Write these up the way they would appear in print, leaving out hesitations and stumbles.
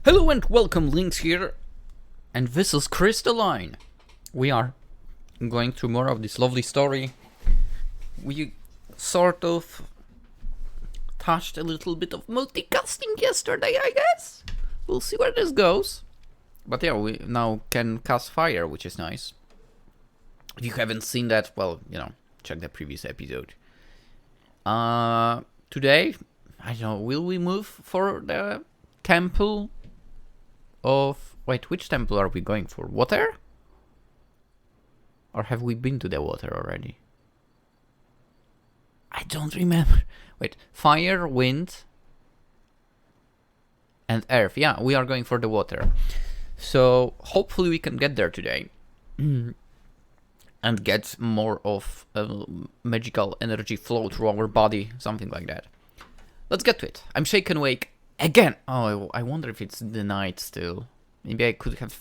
Hello and welcome, Lynx here, and this is Crystalline. We are going through more of this lovely story. We sort of touched a little bit of multicasting yesterday, I guess. We'll see where this goes. But yeah, we now can cast fire, which is nice. If you haven't seen that, well, check the previous episode. Today, I don't know, will we move for the temple of... Wait, which temple are we going for? Water? Or have we been to the water already? I don't remember. Wait, fire, wind, and earth. Yeah, we are going for the water. So, hopefully we can get there today. And get more of magical energy flow through our body. Something like that. Let's get to it. I'm shaken awake again. Oh, I wonder if it's the night still. Maybe I could have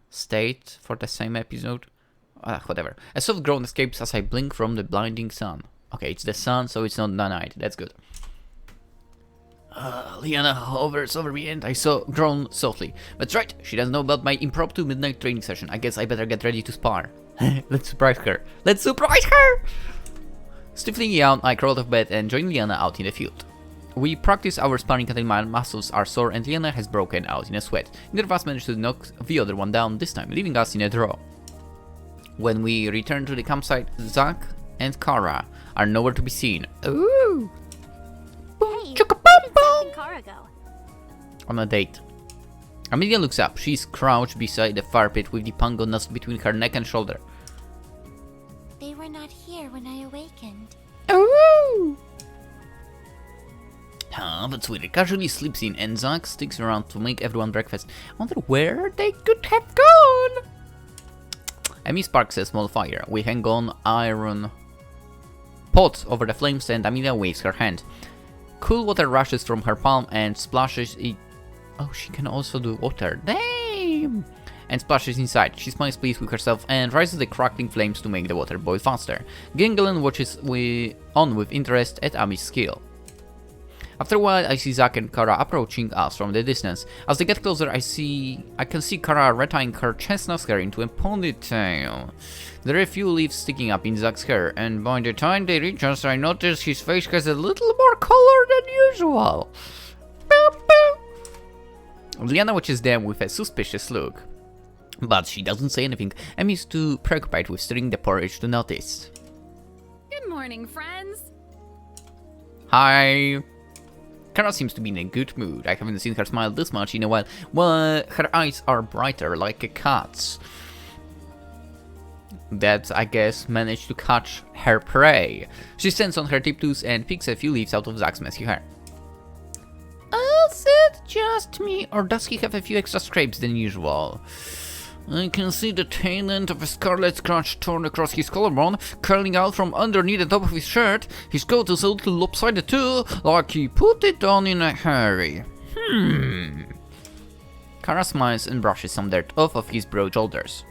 stayed for the same episode. Whatever. A soft groan escapes as I blink from the blinding sun. Okay, it's the sun, so it's not the night. That's good. Leanna hovers over me and I groan softly. That's right, she doesn't know about my impromptu midnight training session. I guess I better get ready to spar. Let's surprise her. Let's surprise her! Stifling yawn, I crawl out of bed and join Leanna out in the field. We practice our sparring until my muscles are sore and Leanna has broken out in a sweat. Neither of us managed to knock the other one down this time, leaving us in a draw. When we return to the campsite, Zach and Kara are nowhere to be seen. Ooh! Hey, where did Zach and Kara go? On a date. Amelia looks up. She's crouched beside the fire pit with the pango nuzzled between her neck and shoulder. They were not here when I awakened. Ooh! But Sweetie casually sleeps in and Zach sticks around to make everyone breakfast. I wonder where they could have gone. Amy sparks a small fire. We hang on iron pot over the flames and Amelia waves her hand. Cool water rushes from her palm and splashes it. Oh, she can also do water. Damn! And splashes inside. She smiles pleased with herself and rises the crackling flames to make the water boil faster. Gingelen watches on with interest at Amy's skill. After a while, I see Zach and Kara approaching us from the distance. As they get closer, I can see Kara retying her chestnut hair into a ponytail. There are a few leaves sticking up in Zach's hair, and by the time they reach us, I notice his face has a little more color than usual. Boop, boop. Leanna watches them with a suspicious look, but she doesn't say anything. Emmy's too preoccupied with stirring the porridge to notice. Good morning, friends. Hi. Kara seems to be in a good mood. I haven't seen her smile this much in a while. Well, her eyes are brighter like a cat's. That, I guess, managed to catch her prey. She stands on her tiptoes and picks a few leaves out of Zach's messy hair. Is it just me, or does he have a few extra scrapes than usual? I can see the tail end of a scarlet scratch torn across his collarbone, curling out from underneath the top of his shirt. His coat is a little lopsided too, like he put it on in a hurry. Kara smiles and brushes some dirt off of his broad shoulders.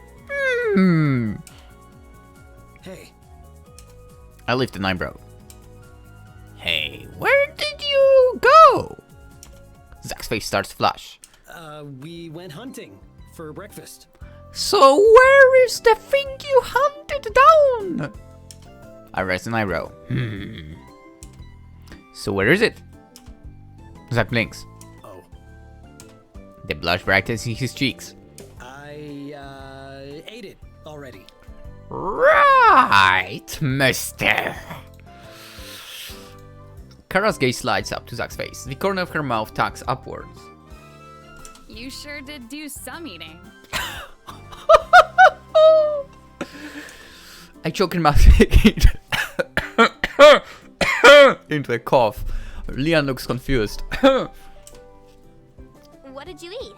Hey. I lift an eyebrow. Hey, where did you go? Zach's face starts to flash. We went hunting for breakfast. So where is the thing you hunted down? I raise an eyebrow. So where is it? Zach blinks. Oh. The blush brightens in his cheeks. I ate it already. Right, mister. Kara's gaze slides up to Zach's face. The corner of her mouth tucks upwards. You sure did do some eating. I choke in my into a cough. Leon looks confused. What did you eat?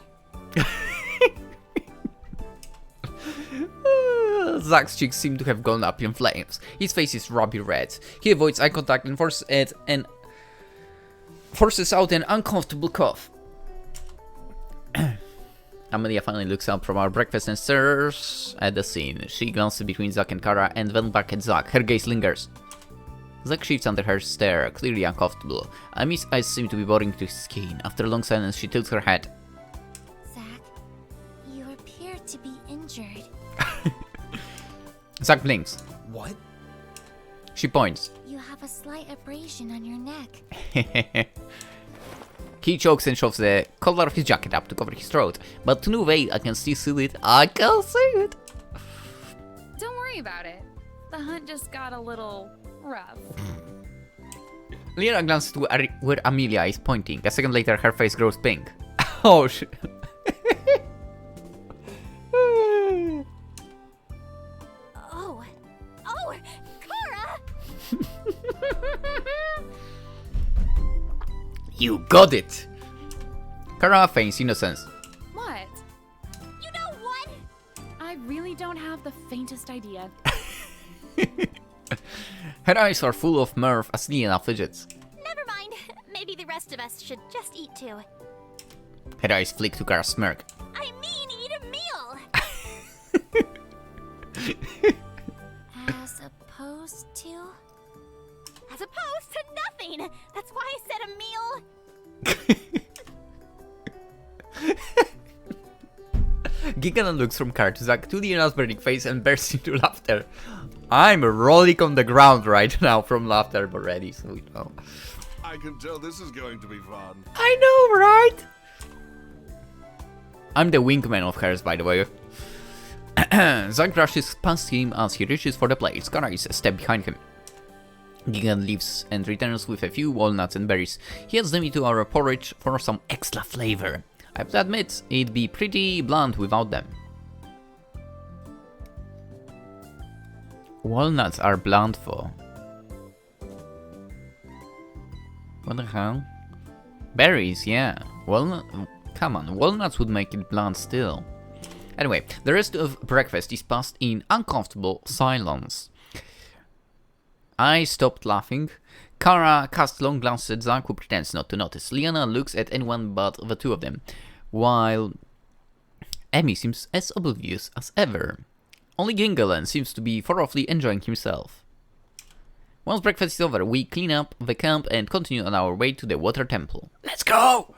Zach's cheeks seem to have gone up in flames. His face is ruby red. He avoids eye contact and forces out an uncomfortable cough. Amelia finally looks up from our breakfast and stares at the scene. She glances between Zach and Kara and then back at Zach. Her gaze lingers. Zach shifts under her stare, clearly uncomfortable. Amy's eyes seem to be boring to his skin. After a long silence, she tilts her head. Zach blinks. What? She points. You have a slight abrasion on your neck. He chokes and shoves the collar of his jacket up to cover his throat. But no way, I can still see it. I can see it. Don't worry about it. The hunt just got a little rough. Leanna glances to where Amelia is pointing. A second later, her face grows pink. Oh shit. Oh, Kara! You got it! Kara feigns innocence. What? You know what? I really don't have the faintest idea. Her eyes are full of mirth as Leanna fidgets. Never mind. Maybe the rest of us should just eat too. Her eyes flick to Kara's smirk. I mean, eat a meal! As opposed to? As opposed to nothing! That's why I said a meal! Giggling looks from Kara to Zach to Leanna's burning face and bursts into laughter. I'm rolling on the ground right now from laughter already, so you know. I can tell this is going to be fun. I know, right? I'm the wingman of hers, by the way. Zach brushes past him as he reaches for the plates. Kara is a step behind him. Gigan leaves and returns with a few walnuts and berries. He adds them into our porridge for some extra flavor. I have to admit, it'd be pretty bland without them. Walnuts are bland for. What the hell? Berries, yeah. Walnut. Come on, walnuts would make it bland still. Anyway, the rest of breakfast is passed in uncomfortable silence. I stopped laughing. Kara casts long glances at Zach, who pretends not to notice. Leanna looks at anyone but the two of them, while Emmy seems as oblivious as ever. Only Gingelan seems to be thoroughly enjoying himself. Once breakfast is over, we clean up the camp and continue on our way to the water temple. Let's go!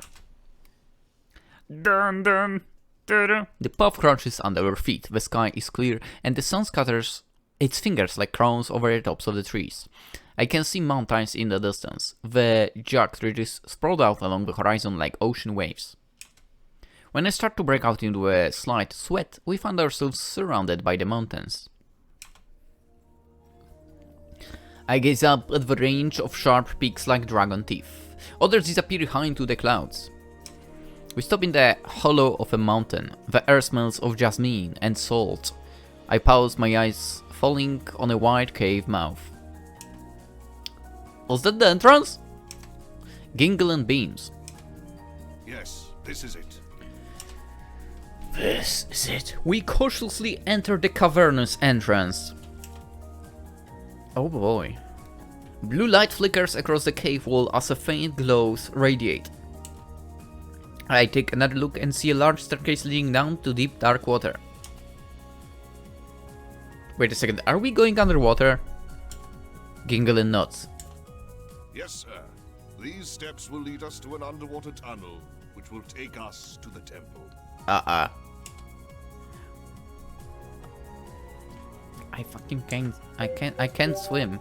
Dun dun. The path crunches under our feet, the sky is clear, and the sun scatters its fingers like crowns over the tops of the trees. I can see mountains in the distance. The jagged ridges spread out along the horizon like ocean waves. When I start to break out into a slight sweat, we find ourselves surrounded by the mountains. I gaze up at the range of sharp peaks like dragon teeth. Others disappear high into the clouds. We stop in the hollow of a mountain. The air smells of jasmine and salt. I pause, my eyes falling on a wide cave mouth. Was that the entrance? Gingelan beams. Yes, this is it. This is it. We cautiously enter the cavernous entrance. Oh boy. Blue light flickers across the cave wall as a faint glows radiate. I take another look and see a large staircase leading down to deep dark water. Wait a second, are we going underwater? Gingelan nods. Yes, sir. These steps will lead us to an underwater tunnel, which will take us to the temple. I fucking can't. I can't swim.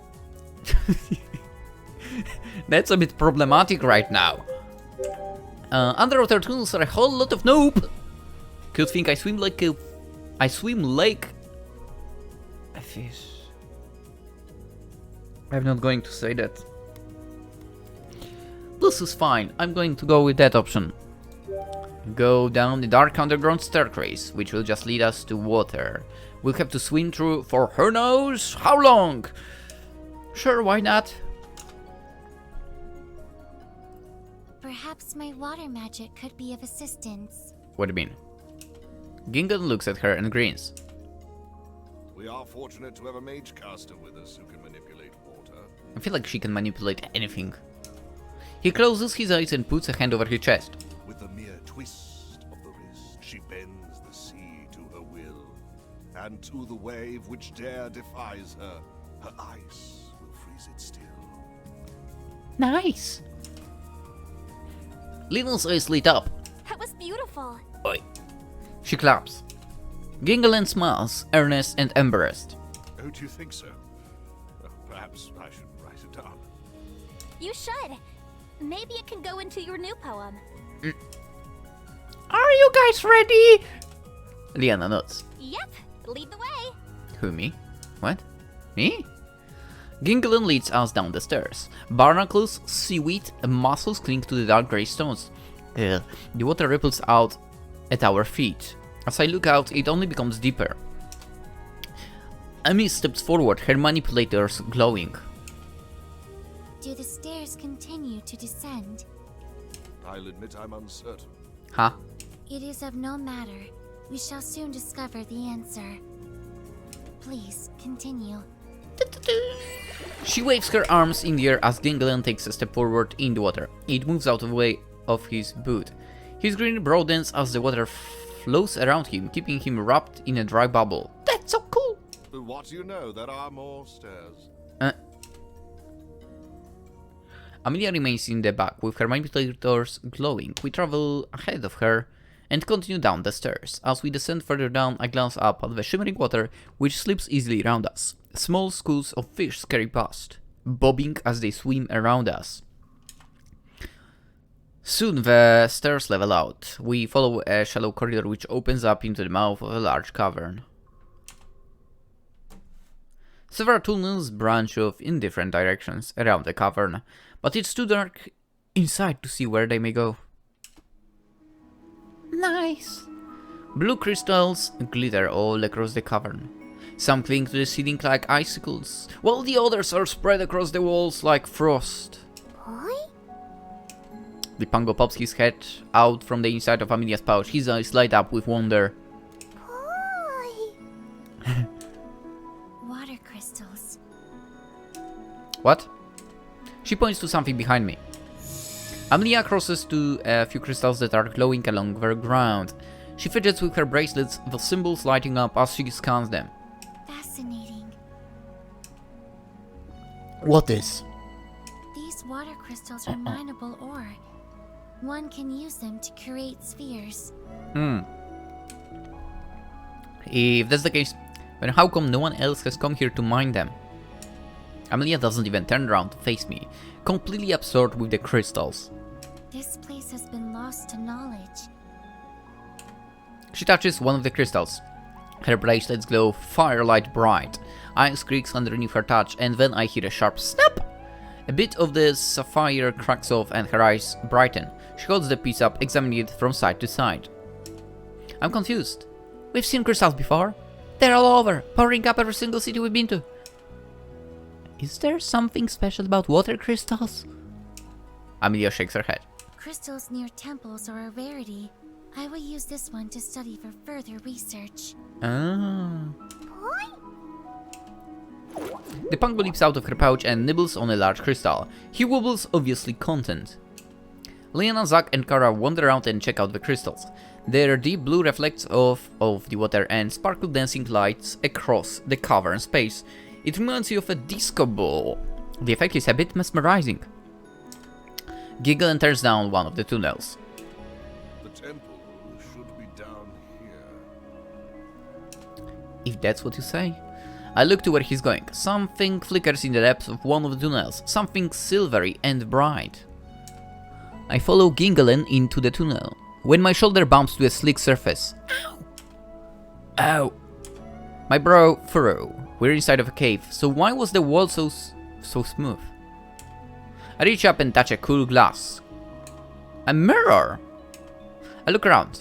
That's a bit problematic right now. Underwater tunnels are a whole lot of nope. Could think I swim like a fish. I'm not going to say that. This is fine. I'm going to go with that option. Go down the dark underground staircase, which will just lead us to water. We'll have to swim through for who knows how long. Sure, why not? Perhaps my water magic could be of assistance. What do you mean? Gingan looks at her and grins. We are fortunate to have a mage caster with us who can manipulate water. I feel like she can manipulate anything. He closes his eyes and puts a hand over his chest. With a mere twist of the wrist, she bends the sea to her will. And to the wave which dare defies her, her ice will freeze it still. Nice. Leanna's eyes lit up. That was beautiful. Oi. She claps. Gingeland smiles, earnest and embarrassed. Oh, do you think so? Well, perhaps I should write it down. You should. Maybe it can go into your new poem. Are you guys ready? Leanna nods. Yep, lead the way. Who, me? What? Me? Gingeland leads us down the stairs. Barnacles, seaweed, and mussels cling to the dark grey stones. Ugh. The water ripples out at our feet. As I look out, it only becomes deeper. Amy steps forward, her manipulators glowing. Do the stairs continue to descend? I'll admit I'm uncertain. Huh? It is of no matter. We shall soon discover the answer. Please, continue. She waves her arms in the air as Gingeland takes a step forward in the water. It moves out of the way of his boot. His grin broadens as the water flows around him, keeping him wrapped in a dry bubble. That's so cool! What do you know? There are more stairs. Amelia remains in the back with her manipulators glowing. We travel ahead of her and continue down the stairs. As we descend further down, I glance up at the shimmering water, which slips easily around us. Small schools of fish scurry past, bobbing as they swim around us. Soon the stairs level out. We follow a shallow corridor which opens up into the mouth of a large cavern. Several tunnels branch off in different directions around the cavern, but it's too dark inside to see where they may go. Nice! Blue crystals glitter all across the cavern. Some cling to the ceiling like icicles, while the others are spread across the walls like frost. Boy? The Pango pops his head out from the inside of Amelia's pouch. His eyes light up with wonder. Boy! Water crystals. What? She points to something behind me. Amelia crosses to a few crystals that are glowing along the ground. She fidgets with her bracelets, the symbols lighting up as she scans them. Fascinating. What is? These water crystals are mineable ore. One can use them to create spheres. If that's the case, then how come no one else has come here to mine them? Amelia doesn't even turn around to face me, completely absorbed with the crystals. This place has been lost to knowledge. She touches one of the crystals. Her bracelets glow firelight bright. Ice creaks underneath her touch, and then I hear a sharp snap! A bit of the sapphire cracks off and her eyes brighten. She holds the piece up, examining it from side to side. I'm confused. We've seen crystals before. They're all over, powering up every single city we've been to. Is there something special about water crystals? Amelia shakes her head. Crystals near temples are a rarity. I will use this one to study for further research. Ah. The Pango leaps out of her pouch and nibbles on a large crystal. He wobbles, obviously content. Leanna, Zack and Kara wander around and check out the crystals. Their deep blue reflects off of the water and sparkle dancing lights across the cavern space. It reminds you of a disco ball. The effect is a bit mesmerizing. Giggle and turns down one of the tunnels. The temple should be down here. If that's what you say. I look to where he's going. Something flickers in the depths of one of the tunnels. Something silvery and bright. I follow Gingelen into the tunnel, when my shoulder bumps to a slick surface. Ow! Ow! My brow furrow. We're inside of a cave, so why was the wall so smooth? I reach up and touch a cool glass. A mirror! I look around.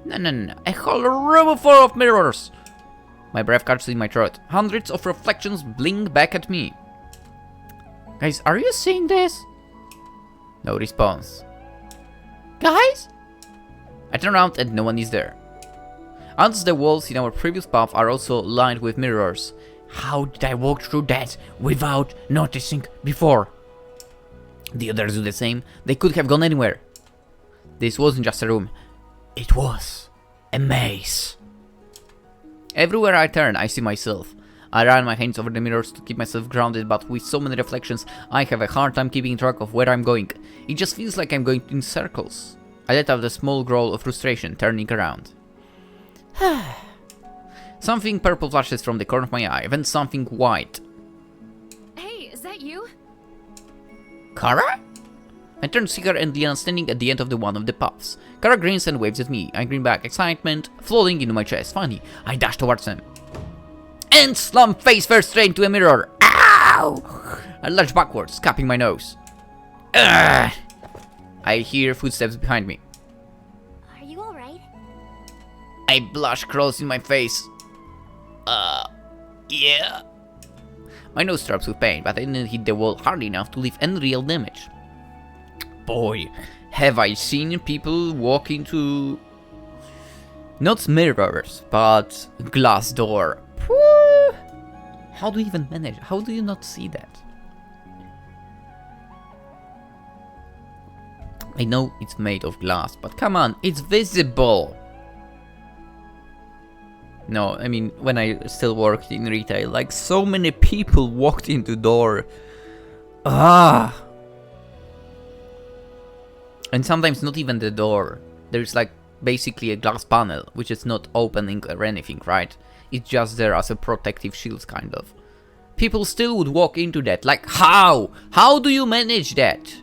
No. A whole room full of mirrors! My breath catches in my throat. Hundreds of reflections blink back at me. Guys, are you seeing this? No response. Guys? I turn around and no one is there. As the walls in our previous path are also lined with mirrors. How did I walk through that without noticing before? The others do the same. They could have gone anywhere. This wasn't just a room. It was a maze. Everywhere I turn, I see myself. I run my hands over the mirrors to keep myself grounded, but with so many reflections, I have a hard time keeping track of where I'm going. It just feels like I'm going in circles. I let out a small growl of frustration, turning around. Something purple flashes from the corner of my eye, then something white. Hey, is that you? Kara? I turn to see her and Leanna standing at the end of one of the paths. Kara grins and waves at me. I grin back, excitement flooding into my chest. Finally, I dash towards them. And slam face first straight into a mirror. Ow! I lurch backwards, cupping my nose. Ugh! I hear footsteps behind me. Are you alright? I blush crawls in my face. Yeah. My nose throbs with pain, but I didn't hit the wall hard enough to leave any real damage. Boy, have I seen people walk into... not mirrors, but glass door. Whew. How do you even manage? How do you not see that? I know it's made of glass, but come on, it's visible! No, I mean, when I still worked in retail, like, so many people walked into door. Ah! And sometimes not even the door. There's like basically a glass panel, which is not opening or anything, right? It's just there as a protective shield, kind of. People still would walk into that. Like, how? How do you manage that?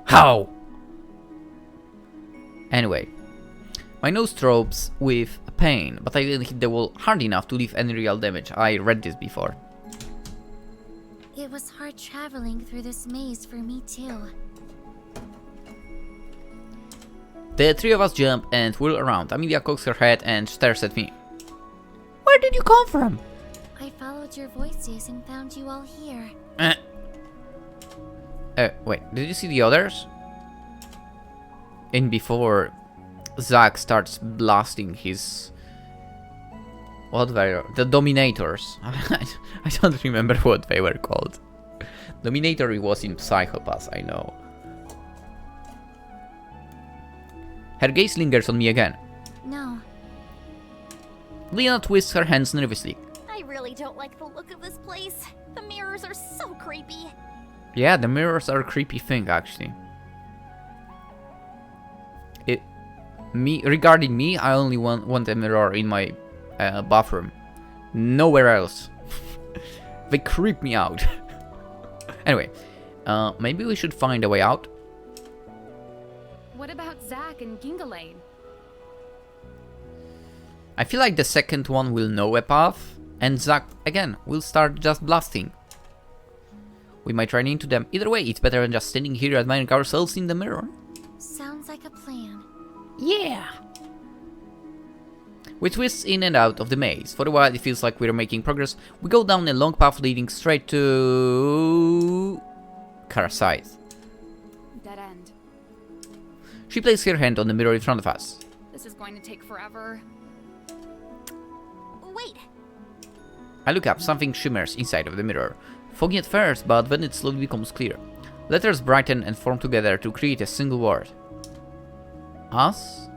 How? Anyway. My nose throbs with pain, but I didn't hit the wall hard enough to leave any real damage. I read this before. It was hard traveling through this maze for me too. The three of us jump and whirl around. Amelia cocks her head and stares at me. Where did you come from? I followed your voices and found you all here. Wait, did you see the others? In before Zack starts blasting his... what were the Dominators? I don't remember what they were called. Dominator was in Psychopaths, I know. Her gaze lingers on me again. No. Leanna twists her hands nervously. I really don't like the look of this place. The mirrors are so creepy. Yeah, the mirrors are a creepy thing, actually. Regarding me, I only want a mirror in my bathroom. Nowhere else. They creep me out. Anyway, maybe we should find a way out. What about Zack and Gingalane? I feel like the second one will know a path, and Zack, again, will start just blasting. We might run into them. Either way, it's better than just standing here admiring ourselves in the mirror. Sounds like a plan. Yeah! We twist in and out of the maze. For a while, it feels like we're making progress. We go down a long path leading straight to... Kara's side. Dead end. She places her hand on the mirror in front of us. This is going to take forever. Wait! I look up, something shimmers inside of the mirror. Foggy at first, but then it slowly becomes clear. Letters brighten and form together to create a single word. Us?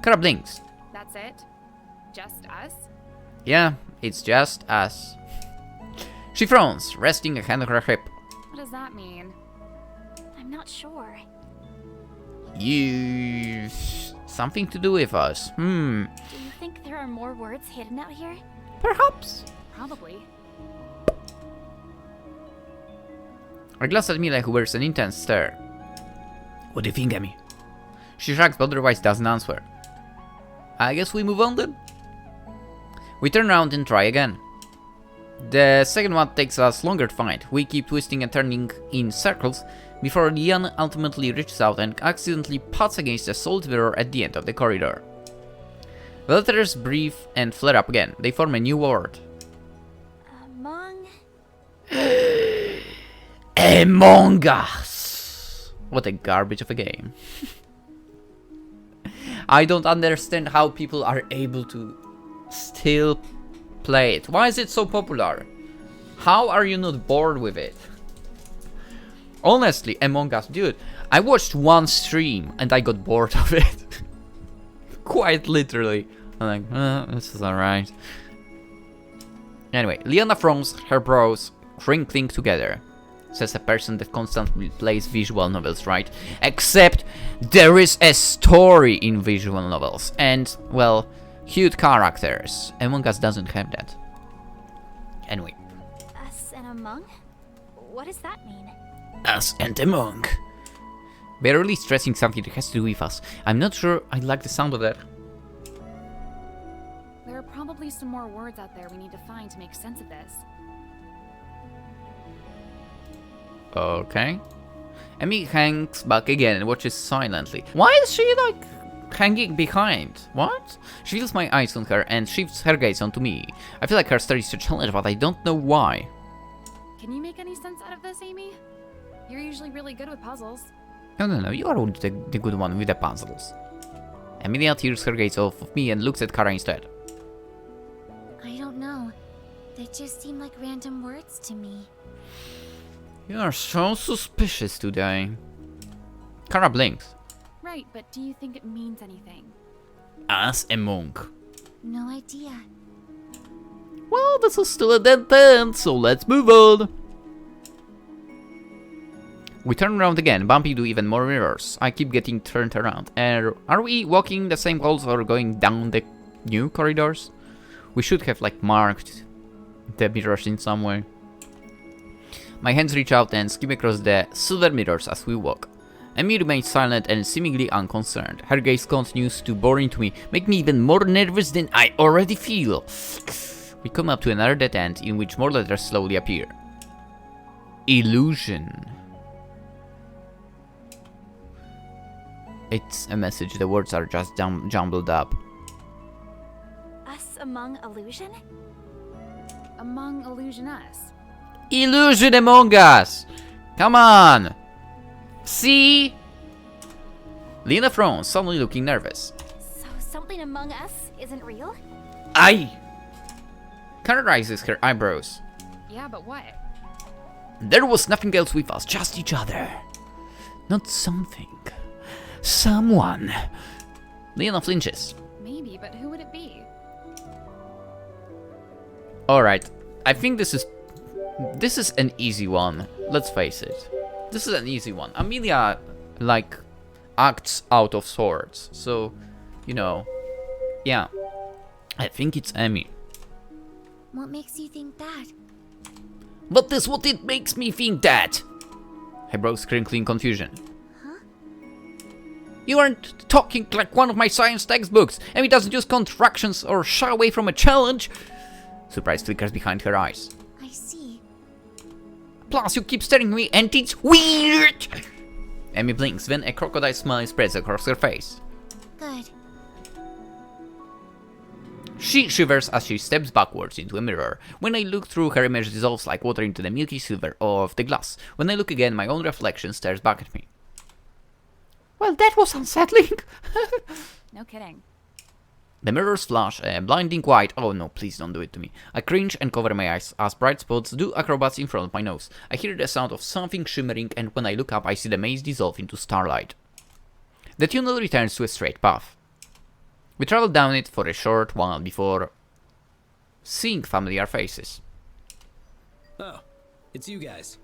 Kara blinks. That's it? Just us? Yeah, it's just us. She frowns, resting a hand on her hip. What does that mean? I'm not sure. You... something to do with us. Do you think there are more words hidden out here? Perhaps. Probably. I glance at Mila, who wears an intense stare. What do you think, Emmy? She shrugs, but otherwise doesn't answer. I guess we move on then? We turn around and try again. The second one takes us longer to find. We keep twisting and turning in circles before Leanna ultimately reaches out and accidentally pats against a solid mirror at the end of the corridor. The letters breathe and flare up again. They form a new word. Among... Among Us! What a garbage of a game. I don't understand how people are able to still play it. Why is it so popular? How are you not bored with it? Honestly, Among Us, dude, I watched one stream and I got bored of it. Quite literally. I'm like, this is alright. Anyway, Leanna frowns, her brows wrinkling together. Says a person that constantly plays visual novels, right? Except there is a story in visual novels. And, well, Huge characters. Among Us doesn't have that. Anyway. Us and Among? What does that mean? Us and Among. Barely stressing something that has to do with us. I'm not sure I like the sound of that. There are probably some more words out there we need to find to make sense of this. Okay. Amy hangs back again and watches silently. Why is she, like, hanging behind? What? She feels my eyes on her and shifts her gaze onto me. I feel like her story is a challenge, but I don't know why. Can you make any sense out of this, Amy? You're usually really good with puzzles. No, you are the good one with the puzzles. Emilia tears her gaze off of me and looks at Kara instead. I don't know. They just seem like random words to me. You are so suspicious today. Kara blinks. Right, but do you think it means anything? Us Among. No idea. Well, this is still a dead end, so let's move on. We turn around again, bumping into even more mirrors. I keep getting turned around. Are we walking the same halls or going down the new corridors? We should have, like, marked the mirrors in some way. My hands reach out and skim across the silver mirrors as we walk. Amy remains silent and seemingly unconcerned. Her gaze continues to bore into me, make me even more nervous than I already feel. We come up to another dead end in which more letters slowly appear. Illusion. It's a message, the words are just jumbled up. Us Among Illusion? Among Illusion Us. Illusion Among Us! Come on! See? Leanna frowns, suddenly looking nervous. So something among us isn't real? Kara raises her eyebrows. Yeah, but what? There was nothing else with us, just each other. Not something. Someone. Leanna flinches. Maybe, but who would it be? Alright, I think this is an easy one. Let's face it. This is an easy one. Amelia, like, acts out of sorts. So, you know, yeah. I think it's Amy. What makes you think that? But that's what it makes me think that. Her brows crinkle in confusion. You aren't talking like one of my science textbooks. Amy doesn't use contractions or shy away from a challenge. Surprise flickers behind her eyes. I see. Plus, you keep staring at me and it's weird. Amy blinks, then a crocodile smile spreads across her face. Good. She shivers as she steps backwards into a mirror. When I look through, her image dissolves like water into the milky silver of the glass. When I look again, my own reflection stares back at me. Well, that was unsettling. No kidding. The mirrors flash a blinding white. Oh no, please don't do it to me. I cringe and cover my eyes as bright spots do acrobats in front of my nose. I hear the sound of something shimmering, and when I look up, I see the maze dissolve into starlight. The tunnel returns to a straight path. We travel down it for a short while before seeing familiar faces. Oh, it's you guys.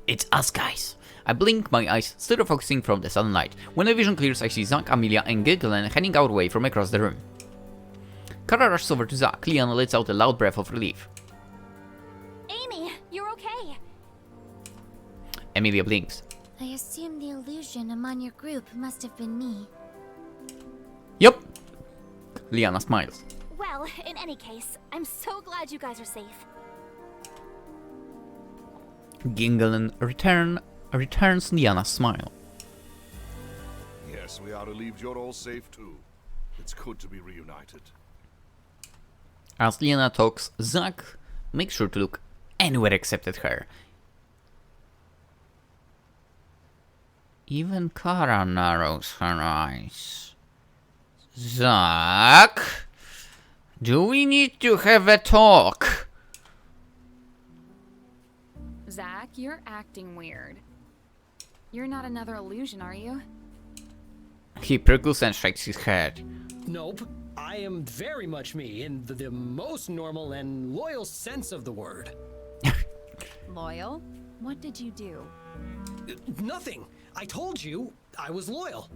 It's us guys. I blink my eyes, still focusing from the sunlight. When my vision clears, I see Zach, Amelia, and Gillian heading our way from across the room. Kara rushes over to Zach. Leanna lets out a loud breath of relief. Amy, you're okay. Amelia blinks. I assume the illusion among your group must have been me. Yup. Leanna smiles. Well, in any case, I'm so glad you guys are safe. Gillian returns Leanna's smile. Yes, we are relieved you're all safe too. It's good to be reunited. As Leanna talks, Zach makes sure to look anywhere except at her. Even Kara narrows her eyes. Zach? Do we need to have a talk? Zach, you're acting weird. You're not another illusion, are you? He prickles and shakes his head. Nope. I am very much me in the most normal and loyal sense of the word. Loyal? What did you do? Nothing. I told you I was loyal.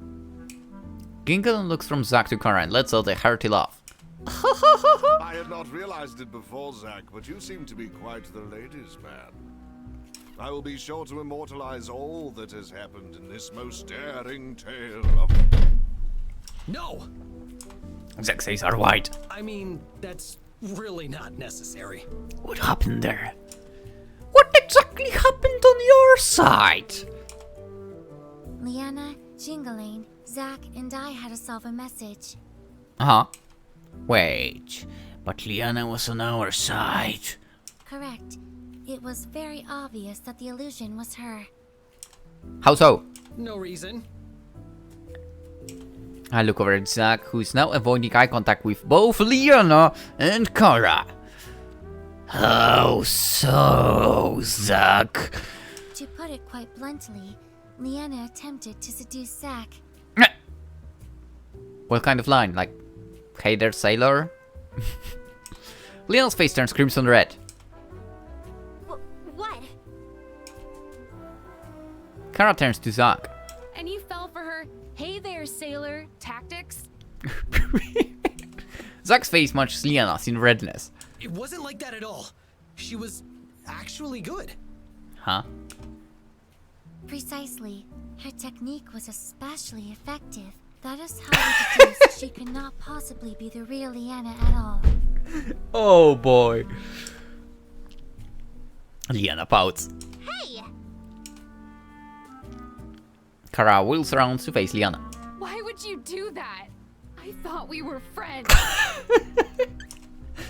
Ginkelin looks from Zack to Kara and lets out a hearty laugh. I had not realized it before, Zack, but you seem to be quite the ladies' man. I will be sure to immortalize all that has happened in this most daring tale of... No! Zack says are white. I mean, that's really not necessary. What happened there? What exactly happened on your side? Leanna, Jingling, Zack, and I had to solve a message. Uh-huh. Wait, but Leanna was on our side. Correct. It was very obvious that the illusion was her. How so? No reason. I look over at Zack, who is now avoiding eye contact with both Leanna and Kara. How so, Zack? To put it quite bluntly, Leanna attempted to seduce Zack. What kind of line? Like, hey there, sailor? Leanna's face turns crimson red. What? Kara turns to Zack. And you fell for her, hey there, sailor, tactics? Zack's face matches Leanna's in redness. It wasn't like that at all. She was actually good. Huh? Precisely. Her technique was especially effective. That is how we deduced she could not possibly be the real Leanna at all. Oh boy. Leanna pouts. Hey! Kara wheels around to face Leanna. Why would you do that? I thought we were friends.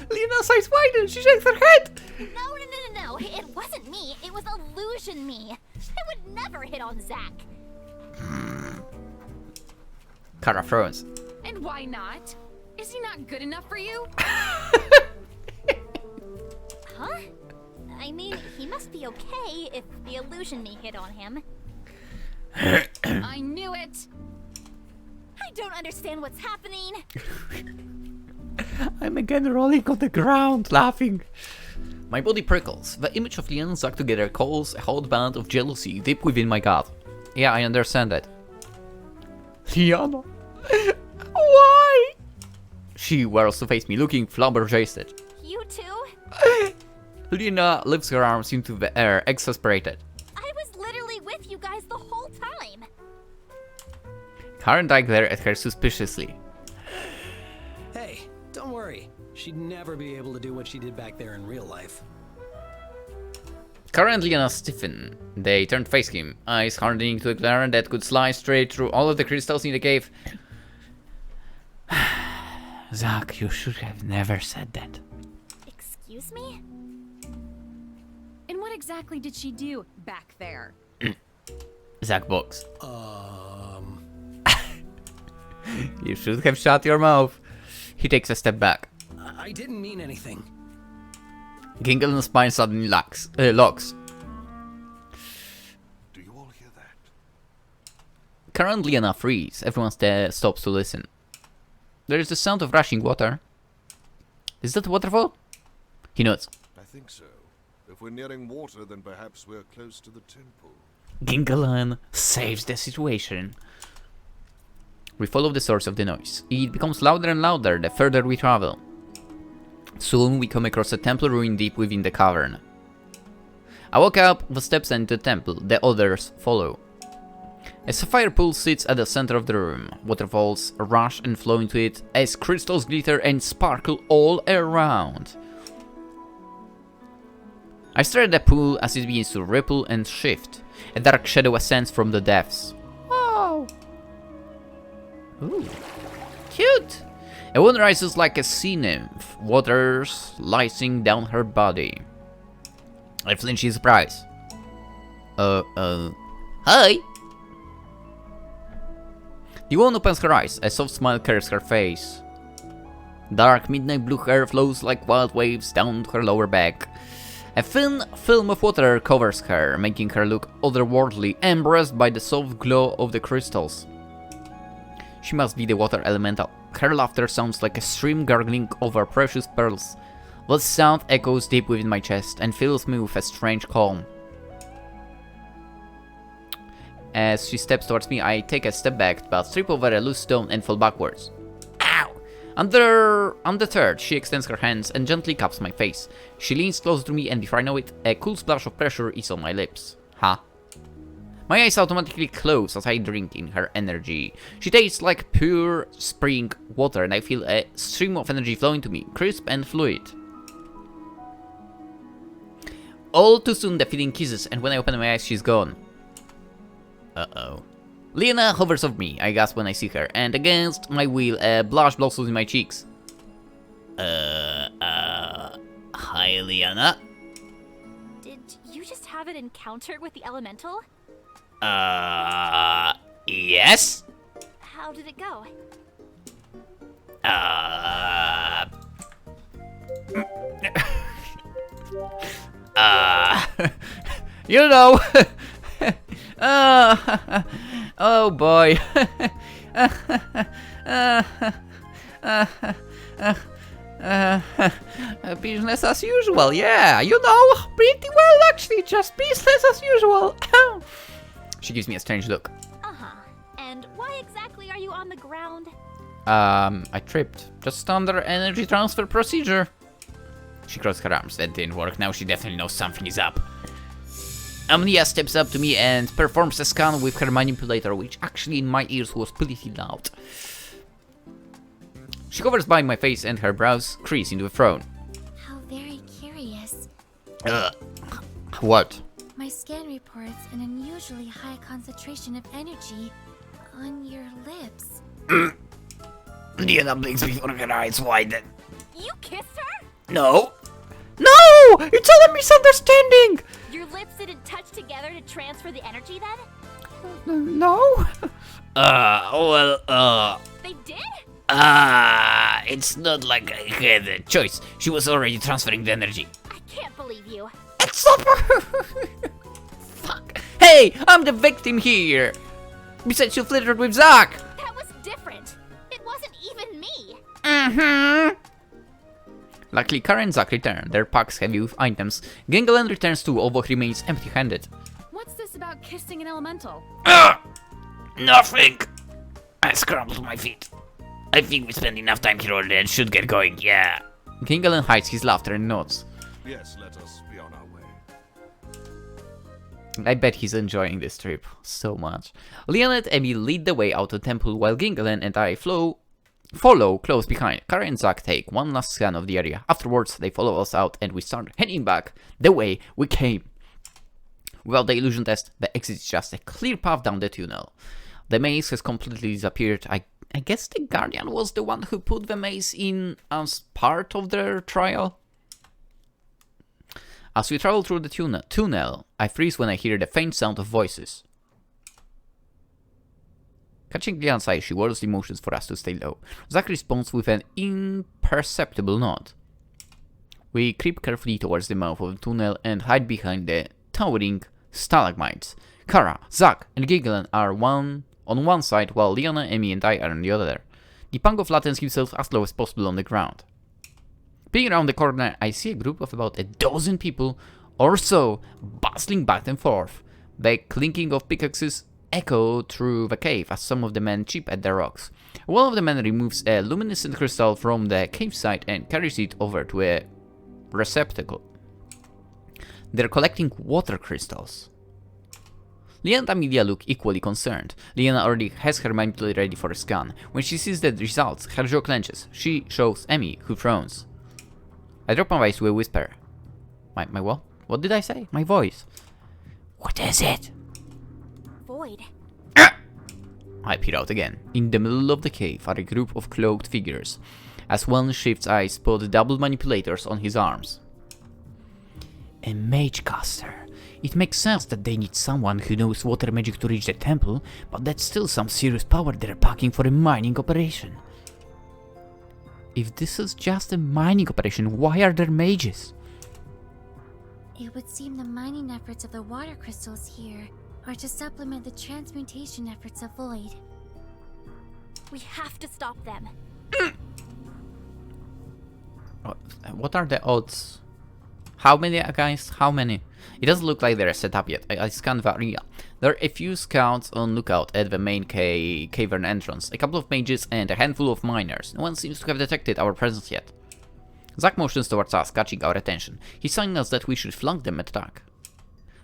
Leanna's eyes widen, she shakes her head. No. It wasn't me. It was illusion me. I would never hit on Zack. Kara froze. And why not? Is he not good enough for you? Huh? I mean, he must be okay if the illusion me hit on him. I knew it. I don't understand what's happening. I'm again rolling on the ground, laughing. My body prickles. The image of Leanna and Zack together calls a hot band of jealousy deep within my gut. Yeah, I understand that. Leanna? Why? She whirls to face me, looking flabbergasted. You too? Leanna lifts her arms into the air, exasperated. I was literally with you guys the whole time. Kara and I glare at her suspiciously. Hey, don't worry. She'd never be able to do what she did back there in real life. Kara and Leanna stiffen. They turn to face him, eyes hardening to a glare that could slice straight through all of the crystals in the cave. Zack, you should have never said that. Excuse me? And what exactly did she do back there? Zack books. You should have shut your mouth. He takes a step back. I didn't mean anything. Ginkel's spine suddenly locks. Do you all hear that? Kara and Leanna freeze. Everyone stops to listen. There is the sound of rushing water. Is that a waterfall? He nods. I think so. If we're nearing water, then perhaps we're close to the temple. Ginkelin saves the situation. We follow the source of the noise. It becomes louder and louder the further we travel. Soon we come across a temple ruin deep within the cavern. I walk up the steps and the temple, the others follow. A sapphire pool sits at the center of the room. Waterfalls rush and flow into it as crystals glitter and sparkle all around. I stare at the pool as it begins to ripple and shift. A dark shadow ascends from the depths. Oh! Ooh. Cute! A woman rises like a sea nymph, water slicing down her body. I flinch in surprise. Hi! The woman opens her eyes, a soft smile curves her face. Dark midnight blue hair flows like wild waves down her lower back. A thin film of water covers her, making her look otherworldly, embraced by the soft glow of the crystals. She must be the water elemental. Her laughter sounds like a stream gargling over precious pearls. The sound echoes deep within my chest and fills me with a strange calm. As she steps towards me, I take a step back, but trip over a loose stone and fall backwards. Ow! Undeterred, she extends her hands and gently cups my face. She leans close to me, and before I know it, a cool splash of pressure is on my lips. Huh? My eyes automatically close as I drink in her energy. She tastes like pure spring water, and I feel a stream of energy flowing to me, crisp and fluid. All too soon the feeling kisses, and when I open my eyes, she's gone. Uh-oh. Leanna hovers over me, I gasp when I see her, and against my will, a blush blossoms in my cheeks. Hi, Leanna? Did you just have an encounter with the elemental? Yes? How did it go? You know... oh boy. Business as usual, yeah, you know, pretty well actually, just business as usual. She gives me a strange look. Uh-huh. And why exactly are you on the ground? I tripped. Just standard energy transfer procedure. She crossed her arms. That didn't work. Now she definitely knows something is up. Amnia steps up to me and performs a scan with her manipulator, which actually in my ears was pretty loud. She hovers by my face and her brows crease into a frown. How very curious. What? My scan reports an unusually high concentration of energy on your lips. Leanna blinks before her eyes widen. You kissed her? No! No! It's all a misunderstanding! Your lips didn't touch together to transfer the energy then? No? They did? It's not like I had a choice. She was already transferring the energy. I can't believe you. It's super. Fuck. Hey, I'm the victim here. Besides, you flirted with Zach. That was different. It wasn't even me. Luckily, Kara and Zach return, their packs heavy with items. Gengelen returns too, although he remains empty-handed. What's this about kissing an elemental? Nothing. I scrambled to my feet. I think we spent enough time here already and should get going, yeah. Gengelen hides his laughter and nods. Yes, let us be on our way. I bet he's enjoying this trip so much. Leanna and Emmy lead the way out of the temple while Gengelen and I follow close behind. Kara and Zack take one last scan of the area. Afterwards, they follow us out and we start heading back the way we came. Without the illusion test, the exit is just a clear path down the tunnel. The maze has completely disappeared. I guess the Guardian was the one who put the maze in as part of their trial. As we travel through the tunnel, I freeze when I hear the faint sound of voices. Catching Leanna's eye, she whirls the motions for us to stay low. Zack responds with an imperceptible nod. We creep carefully towards the mouth of the tunnel and hide behind the towering stalagmites. Kara, Zack, and Gengelen are on one side, while Leanna, Emmy, and I are on the other. The Pango flattens himself as low as possible on the ground. Peering around the corner, I see a group of about a dozen people or so bustling back and forth. The clinking of pickaxes echo through the cave as some of the men chip at the rocks. One of the men removes a luminescent crystal from the cave side and carries it over to a receptacle. They're collecting water crystals. Leanna and Amelia look equally concerned. Leanna already has her manipulator ready for a scan. When she sees the results, her jaw clenches. She shows Emmy, who frowns. I drop my voice to a whisper. My what? What did I say? My voice. What is it? Void. I peer out again. In the middle of the cave are a group of cloaked figures. As one shifts, I spot double manipulators on his arms. A mage caster. It makes sense that they need someone who knows water magic to reach the temple, but that's still some serious power they're packing for a mining operation. If this is just a mining operation, why are there mages? It would seem the mining efforts of the water crystals here are to supplement the transmutation efforts of Void. We have to stop them. What are the odds? How many, guys? How many? It doesn't look like they're set up yet. I scanned the area. There are a few scouts on lookout at the main cavern entrance, a couple of mages and a handful of miners. No one seems to have detected our presence yet. Zack motions towards us, catching our attention. He's telling us that we should flank them and attack.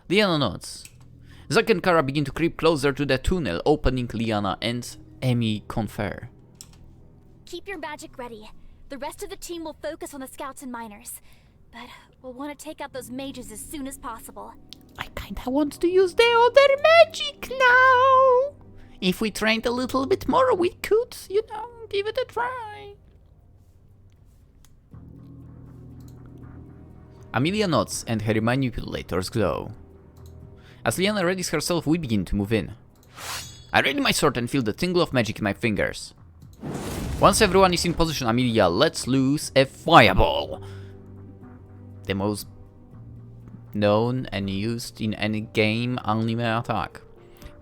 Leanna nods. Zack and Kara begin to creep closer to the tunnel, opening. Leanna and Emmy confer. Keep your magic ready. The rest of the team will focus on the scouts and miners. But we'll want to take out those mages as soon as possible. I kinda want to use the other magic now. If we trained a little bit more, we could, you know, give it a try. Amelia nods and her manipulators glow. As Leanna readies herself, we begin to move in. I ready my sword and feel the tingle of magic in my fingers. Once everyone is in position, Amelia lets loose a fireball. The most known and used in any game anime attack,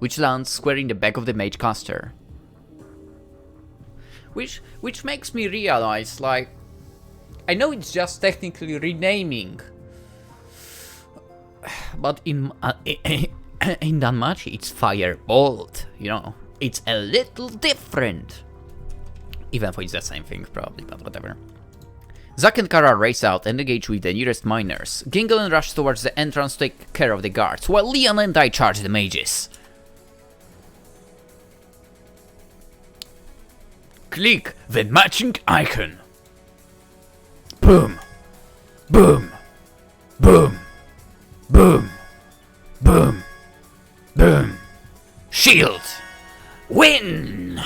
which lands square in the back of the mage caster. Which makes me realize, like, I know it's just technically renaming, but in Danmachi it's firebolt, you know, it's a little different. Even though it's the same thing probably, but whatever. Zack and Kara race out and engage with the nearest miners. Gingle and rush towards the entrance to take care of the guards, while Leanna and I charge the mages. Click the matching icon. Boom. Boom. Boom. Boom. Boom. Boom. Shield. Win!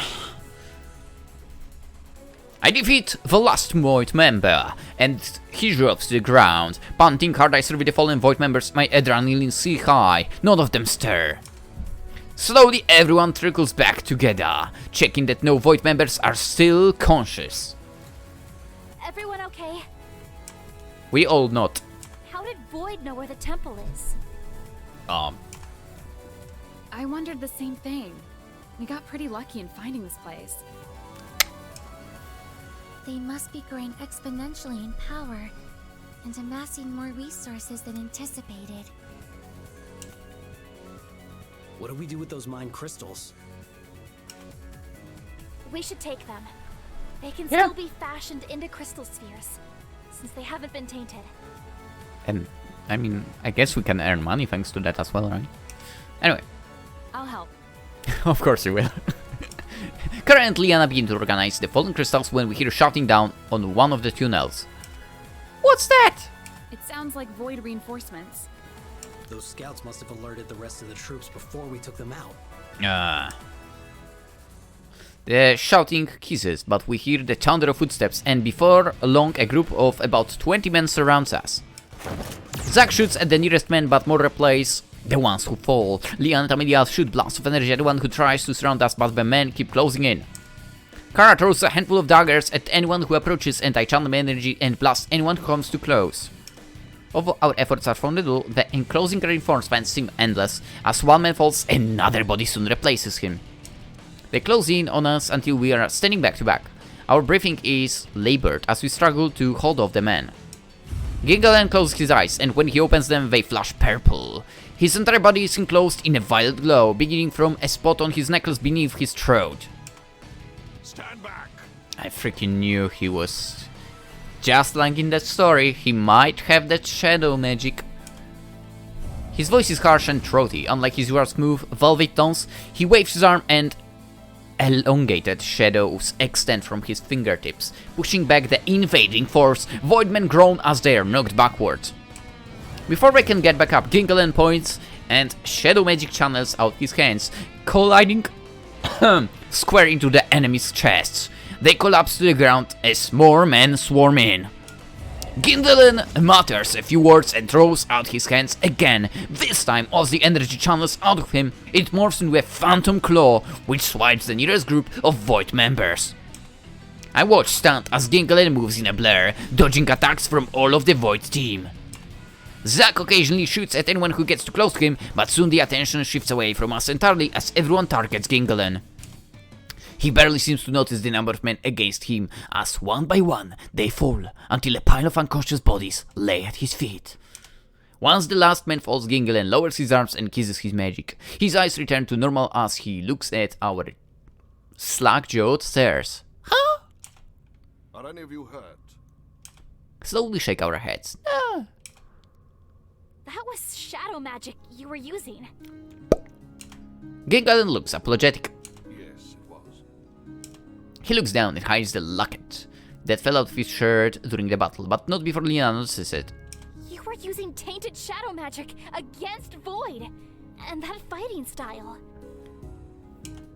I defeat the last Void member, and he drops to the ground. Panting hard, I survey the fallen Void members, my adrenaline sea high. None of them stir. Slowly, everyone trickles back together, checking that no Void members are still conscious. Everyone okay? We all nod. How did Void know where the temple is? I wondered the same thing. We got pretty lucky in finding this place. They must be growing exponentially in power and amassing more resources than anticipated. What do we do with those mine crystals? We should take them. They can Yeah. still be fashioned into crystal spheres, since they haven't been tainted. And, I mean, I guess we can earn money thanks to that as well, right? Anyway. I'll help. Of course you will. Kara and Leanna begin to organize the fallen crystals when we hear shouting down on one of the tunnels. What's that? It sounds like void reinforcements. Those scouts must have alerted the rest of the troops before we took them out. The shouting ceases, but we hear the thunder of footsteps, and before long a group of about 20 men surrounds us. Zack shoots at the nearest man, but more replays the ones who fall. Leanna and Amelia shoot blasts of energy at the one who tries to surround us, but the men keep closing in. Kara throws a handful of daggers at anyone who approaches, and I channel my energy and blast anyone who comes too close. Although our efforts are for little, the enclosing reinforcements seem endless. As one man falls, another body soon replaces him. They close in on us until we are standing back to back. Our breathing is labored as we struggle to hold off the man. Gingle closes his eyes, and when he opens them, they flash purple. His entire body is enclosed in a violet glow, beginning from a spot on his necklace beneath his throat. Stand back. I freaking knew he was... Just like in that story, he might have that shadow magic. His voice is harsh and throaty. Unlike his usual smooth, velvet tones, he waves his arm and elongated shadows extend from his fingertips, pushing back the invading force. Voidmen groan as they are knocked backwards. Before they can get back up, Gingle points and shadow magic channels out his hands, colliding square into the enemy's chests. They collapse to the ground as more men swarm in. Gingle mutters a few words and throws out his hands again. This time, as the energy channels out of him, it morphs into a phantom claw, which swipes the nearest group of Void members. I watch stunned as Gingle moves in a blur, dodging attacks from all of the Void team. Zack occasionally shoots at anyone who gets too close to him, but soon the attention shifts away from us entirely as everyone targets Gingle. He barely seems to notice the number of men against him, as one by one they fall until a pile of unconscious bodies lay at his feet. Once the last man falls, Gingelan lowers his arms and kisses his magic. His eyes return to normal as he looks at our slack-jawed stares. Huh? Are any of you hurt? Slowly shake our heads. Ah. That was shadow magic you were using. Gingelan looks apologetic. Yes, it was. He looks down and hides the locket that fell out of his shirt during the battle, but not before Leanna notices it. You were using tainted shadow magic against Void. And that fighting style.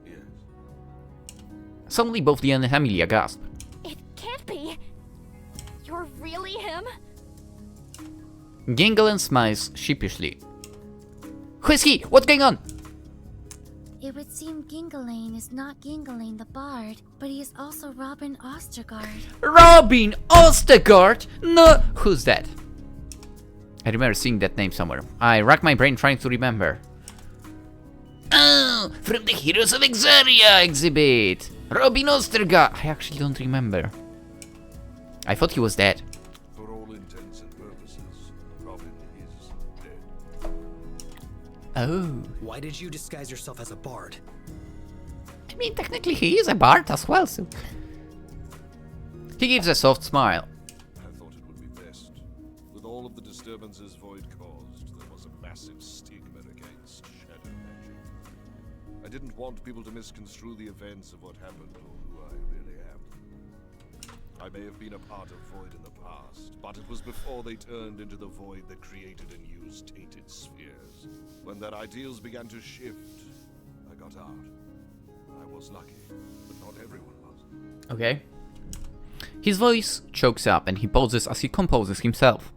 Yes. Suddenly both Leanna and Amelia gasp. It can't be. You're really him? Gingelan smiles sheepishly. Who is he? What's going on? It would seem Gingelan is not Gingelan the Bard, but he is also Robin Ostergaard. Robin Ostergaard? No, who's that? I remember seeing that name somewhere. I rack my brain trying to remember. Oh, from the Heroes of Exoria exhibit. Robin Ostergaard. I actually don't remember. I thought he was dead. For all intents and purposes, Robin is dead. Oh. Why did you disguise yourself as a bard? I mean, technically he is a bard as well, so... He gives a soft smile. I thought it would be best. With all of the disturbances Void caused, there was a massive stigma against shadow magic. I didn't want people to misconstrue the events of what happened or who I really am. I may have been a part of Void in the past, but it was before they turned into the Void that created and used tainted spheres. When their ideals began to shift, I got out. I was lucky, but not everyone was. Okay. His voice chokes up and he pauses as he composes himself.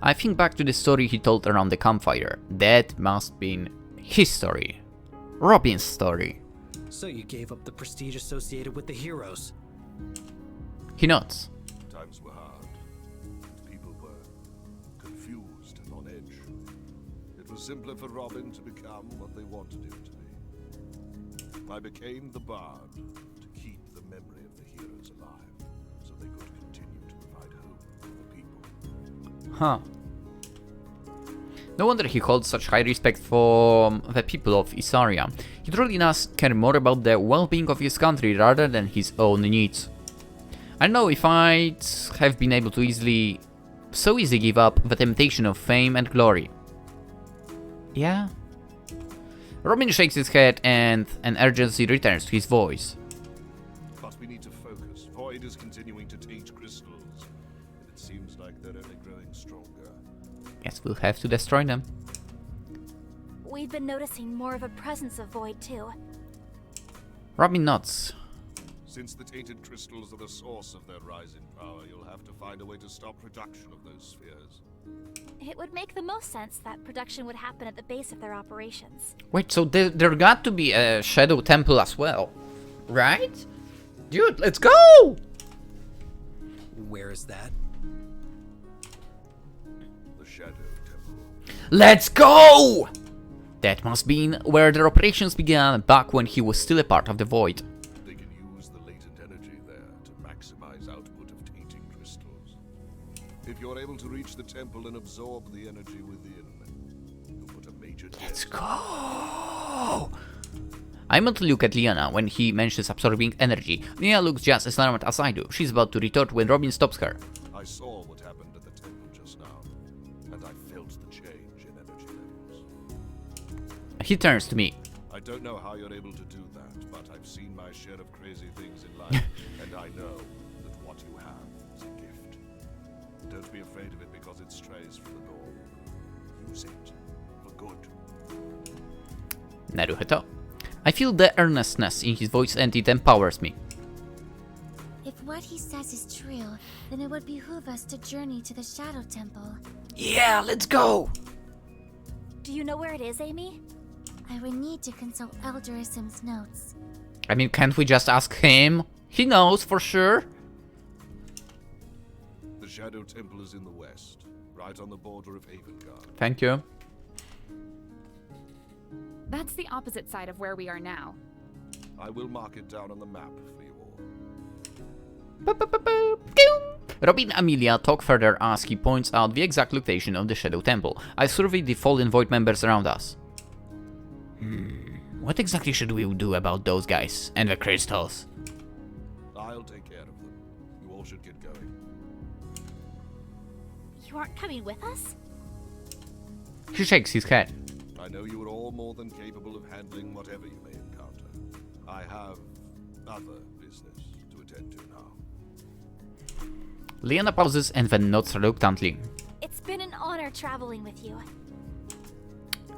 I think back to the story he told around the campfire. That must been his story. Robin's story. So you gave up the prestige associated with the heroes. He nods. Times were hard. People were confused and on edge. It was simpler for Robin to become what they wanted him to be. I became the Bard to keep the memory of the heroes alive, so they could continue to provide hope for the people. Huh. No wonder he holds such high respect for the people of Isaria. He truly does care more about the well-being of his country rather than his own needs. I don't know if I'd have been able to so easily give up the temptation of fame and glory. Yeah? Robin shakes his head and an urgency returns to his voice. But we need to focus. Void is continuing to taint crystals, and it seems like they're only growing stronger. Guess we'll have to destroy them. We've been noticing more of a presence of Void too. Robin nods. Since the tainted crystals are the source of their rise in power, you'll have to find a way to stop production of those spheres. It would make the most sense that production would happen at the base of their operations. Wait, so there got to be a shadow temple as well, right? Dude, let's go! Where is that? The Shadow Temple. Let's go! That must be where their operations began back when he was still a part of the Void. They can use the latent energy there to maximize output of tainting crystals. If you're able to reach the temple and absorb the energy within, you'll put a major Let's dent. go! I meant to look at Leanna when he mentions absorbing energy. Leanna looks just as alarmed as I do. She's about to retort when Robin stops her. I saw what happened at the temple just now, and I felt the change in energy levels. He turns to me. I don't know how you're able to do that, but I've seen my share of crazy things in life, and I know that what you have is a gift. Don't be afraid of it because it strays from the norm. Use it for good. Naruhoto. I feel the earnestness in his voice and it empowers me. If what he says is true, then it would behoove us to journey to the Shadow Temple. Yeah, let's go! Do you know where it is, Amy? I would need to consult Elder Isim's notes. I mean, can't we just ask him? He knows for sure. The Shadow Temple is in the west, right on the border of Avengard. Thank you. That's the opposite side of where we are now. I will mark it down on the map for you all. Robin and Amelia talk further as he points out the exact location of the Shadow Temple. I survey the fallen Void members around us. What exactly should we do about those guys and the crystals? I'll take care of them. You all should get going. You aren't coming with us? He shakes his head. I know you are all more than capable of handling whatever you may encounter. I have other business to attend to now. Leanna pauses and then nods reluctantly. It's been an honor traveling with you.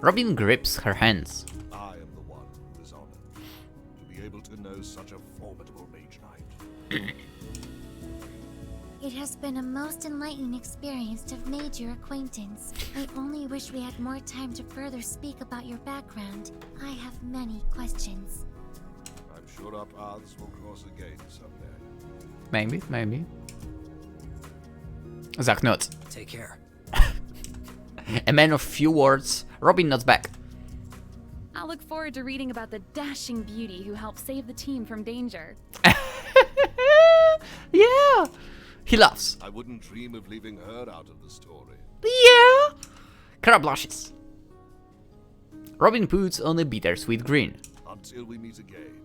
Robin grips her hands. I am the one who is honored to be able to know such a formidable Mage-Knight. It has been a most enlightening experience to have made your acquaintance. I only wish we had more time to further speak about your background. I have many questions. I'm sure our paths will cross again someday. Maybe. Zach nods. Take care. A man of few words, Robin nods back. I'll look forward to reading about the dashing beauty who helped save the team from danger. Yeah! He laughs. I wouldn't dream of leaving her out of the story. Yeah! Kara blushes. Robin puts on a bittersweet grin. Until we meet again.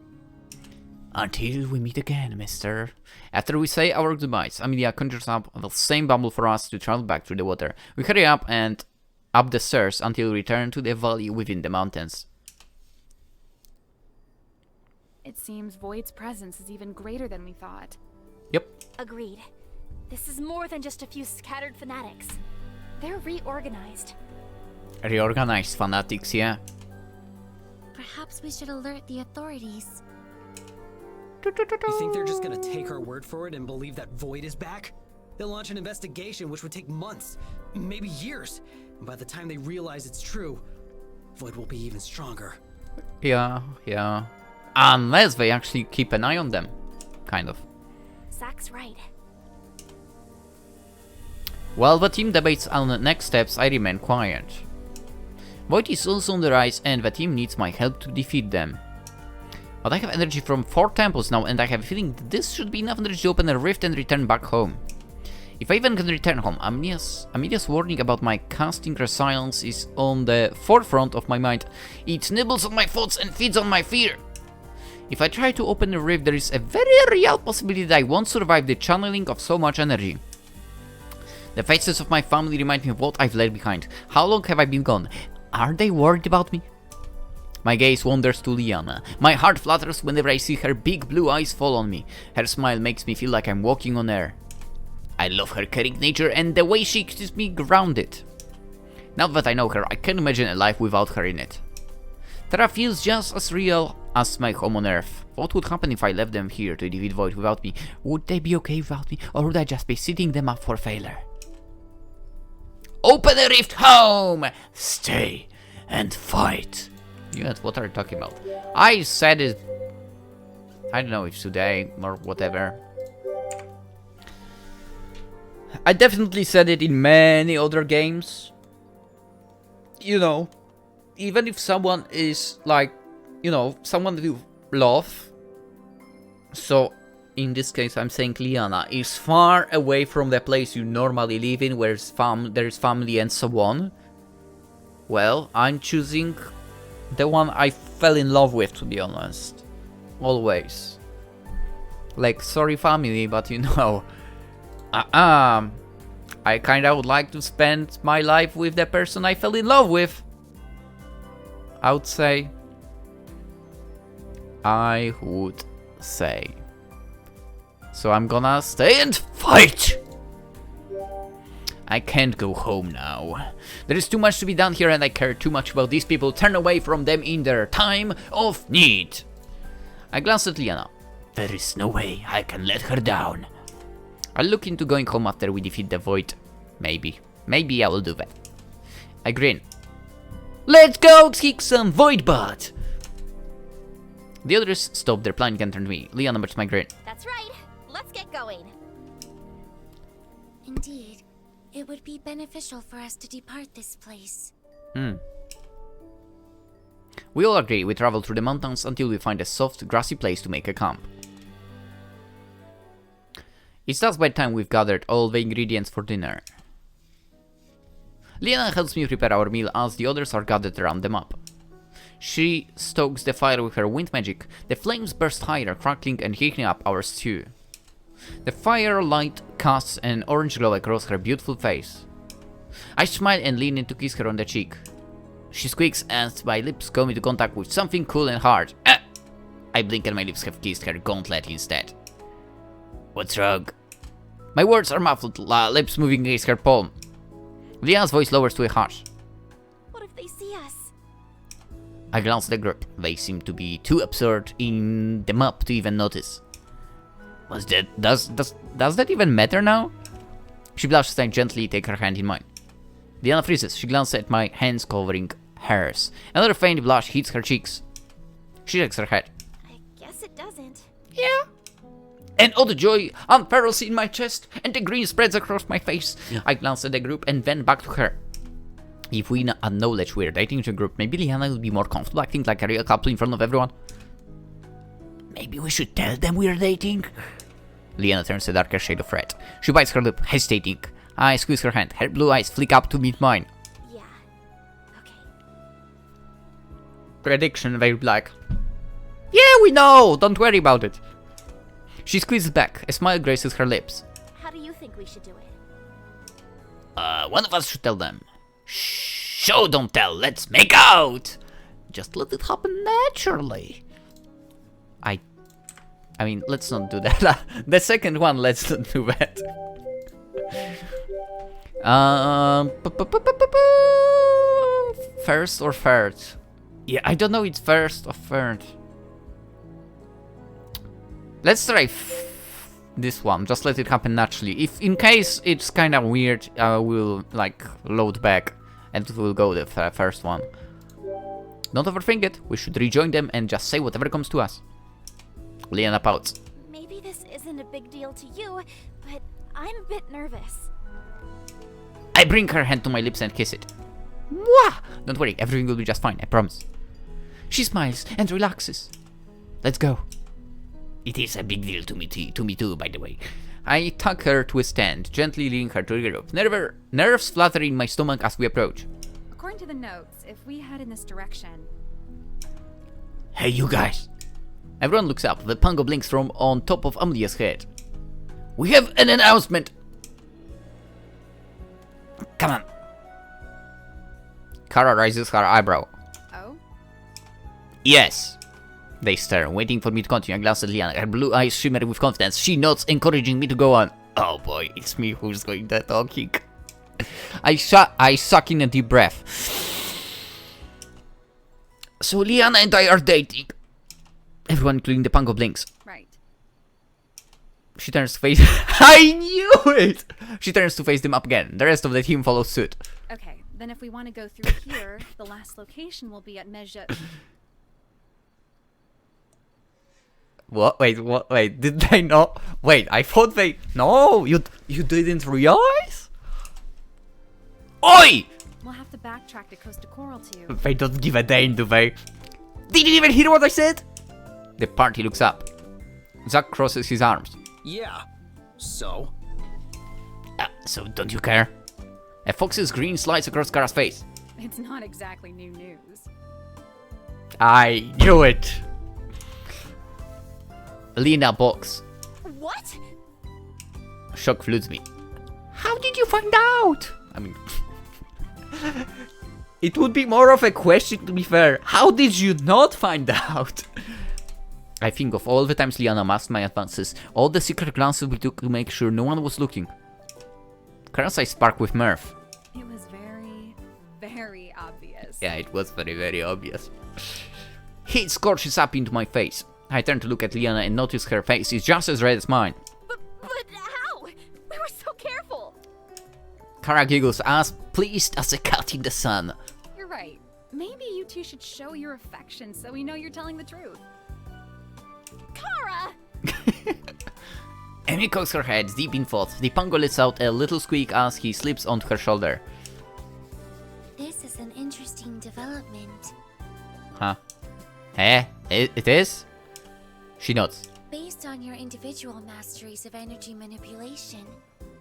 Until we meet again, mister. After we say our goodbyes, Amelia conjures up the same bubble for us to travel back through the water. We hurry up and up the stairs until we return to the valley within the mountains. It seems Void's presence is even greater than we thought. Yep. Agreed. This is more than just a few scattered fanatics. They're reorganized. Reorganized fanatics, yeah. Perhaps we should alert the authorities. You think they're just gonna take our word for it and believe that Void is back? They'll launch an investigation which would take months, maybe years. And by the time they realize it's true, Void will be even stronger. Yeah. Unless they actually keep an eye on them. Kind of. Zach's right. While the team debates on the next steps, I remain quiet. Void is also on the rise and the team needs my help to defeat them. But I have energy from 4 temples now and I have a feeling that this should be enough energy to open a rift and return back home. If I even can return home, Amelia's warning about my casting resilience is on the forefront of my mind. It nibbles on my thoughts and feeds on my fear. If I try to open a rift, there is a very real possibility that I won't survive the channeling of so much energy. The faces of my family remind me of what I've left behind. How long have I been gone? Are they worried about me? My gaze wanders to Leanna. My heart flutters whenever I see her big blue eyes fall on me. Her smile makes me feel like I'm walking on air. I love her caring nature and the way she keeps me grounded. Now that I know her, I can't imagine a life without her in it. Terra feels just as real as my home on Earth. What would happen if I left them here to defeat Void without me? Would they be okay without me, or would I just be setting them up for failure? Open a rift home! Stay and fight! Yeah, what are you talking about? I said it... I don't know if today or whatever. I definitely said it in many other games. You know, even if someone is like, you know, someone you love. So, in this case, I'm saying Leanna is far away from the place you normally live in, where there's family and so on. Well, I'm choosing the one I fell in love with, to be honest. Always. Like, sorry family, but you know... I kinda would like to spend my life with the person I fell in love with. I would say. So I'm gonna stay and fight! I can't go home now. There is too much to be done here and I care too much about these people. Turn away from them in their time of need. I glance at Leanna. There is no way I can let her down. I'll look into going home after we defeat the Void. Maybe I will do that. I grin. Let's go kick some Void butt! The others stop their planning and turn to me. Leanna matches my grin. That's right. Let's get going. Indeed, it would be beneficial for us to depart this place. We all agree. We travel through the mountains until we find a soft, grassy place to make a camp. It's thus by the time we've gathered all the ingredients for dinner. Leanna helps me prepare our meal as the others are gathered around the map. She stokes the fire with her wind magic. The flames burst higher, crackling and heating up our stew. The firelight casts an orange glow across her beautiful face. I smile and lean in to kiss her on the cheek. She squeaks as my lips come into contact with something cool and hard. I blink and my lips have kissed her gauntlet instead. What's wrong? My words are muffled, lips moving against her palm. Leanna's voice lowers to a hush. What if they see us? I glance at the group. They seem to be too absorbed in the map to even notice. Does that even matter now? She blushes and I gently take her hand in mine. Leanna freezes. She glances at my hands covering hers. Another faint blush hits her cheeks. She shakes her head. I guess it doesn't. Yeah. And all the joy unfurls in my chest, and the grin spreads across my face. I glance at the group and then back to her. If we acknowledge we're dating the group, maybe Leanna will be more comfortable acting like a real couple in front of everyone. Maybe we should tell them we're dating? Leanna turns a darker shade of red. She bites her lip, hesitating. I squeeze her hand. Her blue eyes flick up to meet mine. Yeah. Okay. Prediction, very black. Yeah, we know! Don't worry about it. She squeezes back. A smile graces her lips. How do you think we should do it? One of us should tell them. Show, don't tell. Let's make out! Just let it happen naturally. I mean, let's not do that. The second one, let's not do that. First or third? Yeah, I don't know. It's first or third. Let's try this one. Just let it happen naturally. If in case it's kind of weird, we'll like load back and we'll go the first one. Don't overthink it. We should rejoin them and just say whatever comes to us. Leanna pouts. Maybe this isn't a big deal to you, but I'm a bit nervous. I bring her hand to my lips and kiss it. Mwah! Don't worry, everything will be just fine, I promise. She smiles and relaxes. Let's go. It is a big deal to me too, by the way. I tuck her to a stand, gently leading her to the group. Nerves flutter in my stomach as we approach. According to the notes, if we head in this direction... Hey, you guys! Everyone looks up. The pango blinks from on top of Amelia's head. We have an announcement! Come on. Kara raises her eyebrow. Oh? Yes. They stare, waiting for me to continue. I glance at Leanna. Her blue eyes shimmer with confidence. She nods, encouraging me to go on. Oh boy, it's me who's going to talking. I suck in a deep breath. So Leanna and I are dating. Everyone, including the pango, blinks. Right. She turns to face... I knew it! She turns to face them up again. The rest of the team follows suit. Okay, then if we want to go through here, the last location will be at What? Wait, did they not? Wait, I thought they... No, you didn't realize? Oi! We'll have to backtrack to Costa Coral too. They don't give a damn, do they? Did you even hear what I said? The party looks up. Zack crosses his arms. Yeah. So? So don't you care? A fox's grin slides across Kara's face. It's not exactly new news. I knew it. Leanna balks. What? Shock floods me. How did you find out? I mean... It would be more of a question, to be fair. How did you not find out? I think of all the times Leanna masked my advances, all the secret glances we took to make sure no one was looking. Kara's eyes spark with mirth. It was very, very obvious. Yeah, it was very, very obvious. Heat scorches up into my face. I turn to look at Leanna and notice her face is just as red as mine. But how? We were so careful. Kara giggles as pleased as a cat in the sun. You're right. Maybe you two should show your affection so we know you're telling the truth. Kara! Amy cocks her head, deep in thought. The pango lets out a little squeak as he slips onto her shoulder. This is an interesting development. Huh? It is? She nods. Based on your individual masteries of energy manipulation,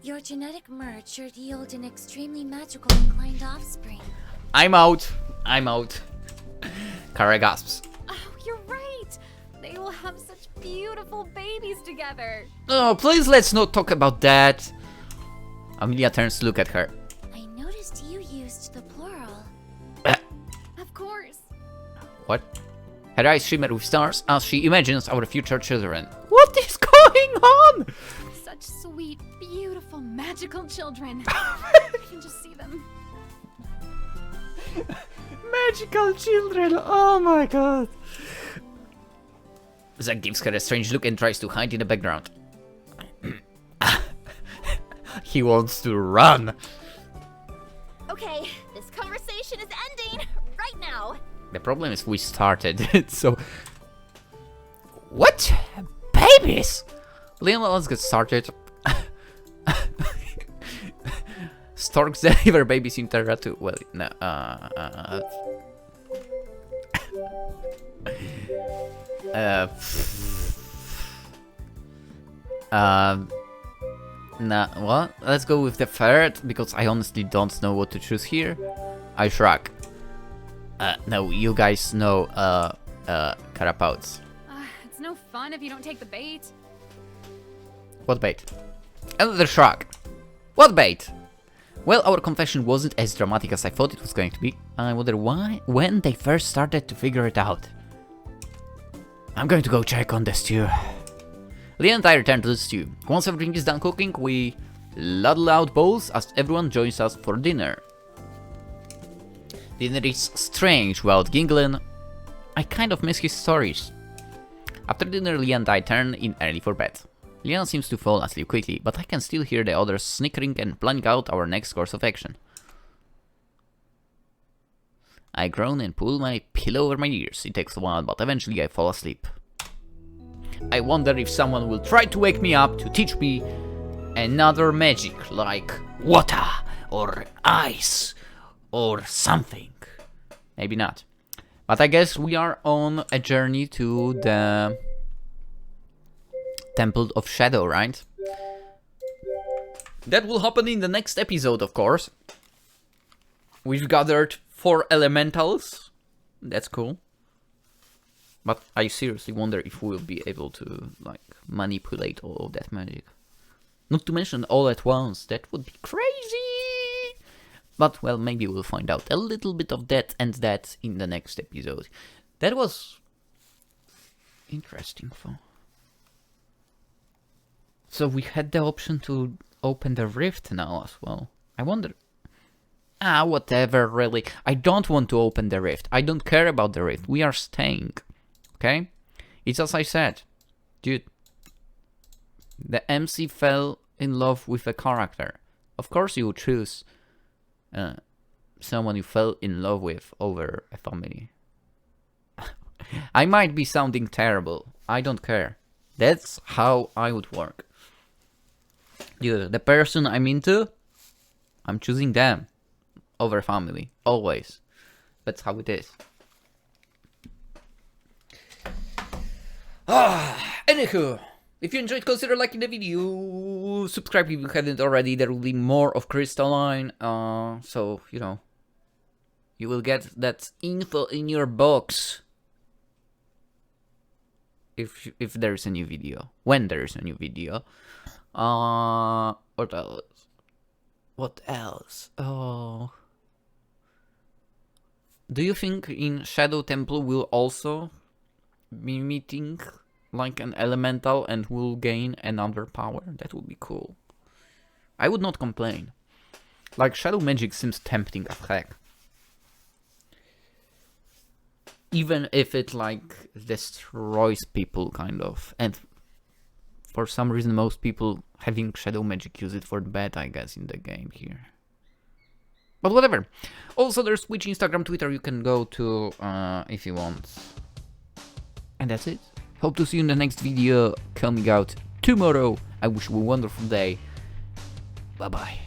your genetic merge should yield an extremely magical inclined offspring. I'm out. Kara gasps. Oh, you're right. They will have such beautiful babies together. Oh, please let's not talk about that. Amelia turns to look at her. I noticed you used the plural. Of course. What? Her eyes shimmer with stars as she imagines our future children. What is going on? Such sweet, beautiful, magical children. I can just see them. Magical children, oh my god. Zack gives her a strange look and tries to hide in the background. He wants to run. Okay, this conversation is ending right now. The problem is we started it, so... What? Babies? Leanna, let's get started. Storks deliver babies in Terra too. Well, no, nah, well, let's go with the third, because I honestly don't know what to choose here. I shrug. No, you guys know, Carapouts. It's no fun if you don't take the bait. What bait? Another shrug. What bait? Well, our confession wasn't as dramatic as I thought it was going to be. I wonder when they first started to figure it out. I'm going to go check on the stew. Leanna and I return to the stew. Once everything is done cooking, we ladle out bowls as everyone joins us for dinner. Dinner is strange without Ginglin. I kind of miss his stories. After dinner, Leanna and I turn in early for bed. Leanna seems to fall asleep quickly, but I can still hear the others snickering and planning out our next course of action. I groan and pull my pillow over my ears. It takes a while, but eventually I fall asleep. I wonder if someone will try to wake me up to teach me another magic, like water, or ice, or something. Maybe not. But I guess we are on a journey to the Temple of Shadow, right? That will happen in the next episode, of course. We've gathered 4 elementals. That's cool. But I seriously wonder if we'll be able to, like, manipulate all of that magic. Not to mention all at once. That would be crazy! But, well, maybe we'll find out a little bit of that and that in the next episode. That was interesting, though. So we had the option to open the rift now as well. I wonder... whatever, really. I don't want to open the rift. I don't care about the rift. We are staying. Okay? It's as I said. Dude. The MC fell in love with a character. Of course you would choose someone you fell in love with over a family. I might be sounding terrible. I don't care. That's how I would work. Dude, the person I'm into, I'm choosing them over family. Always. That's how it is. Anywho, if you enjoyed, consider liking the video, subscribe if you haven't already. There will be more of Crystalline, so, you know, you will get that info in your box if there is a new video, when there is a new video. What else? What else? Oh, do you think in Shadow Temple we'll also be meeting like an elemental and will gain another power? That would be cool. I would not complain. Like, shadow magic seems tempting as heck. Even if it like destroys people kind of, and for some reason most people having shadow magic use it for bad, I guess, in the game here. But whatever. Also there's Twitch, Instagram, Twitter you can go to if you want. And that's it. Hope to see you in the next video coming out tomorrow. I wish you a wonderful day. Bye bye.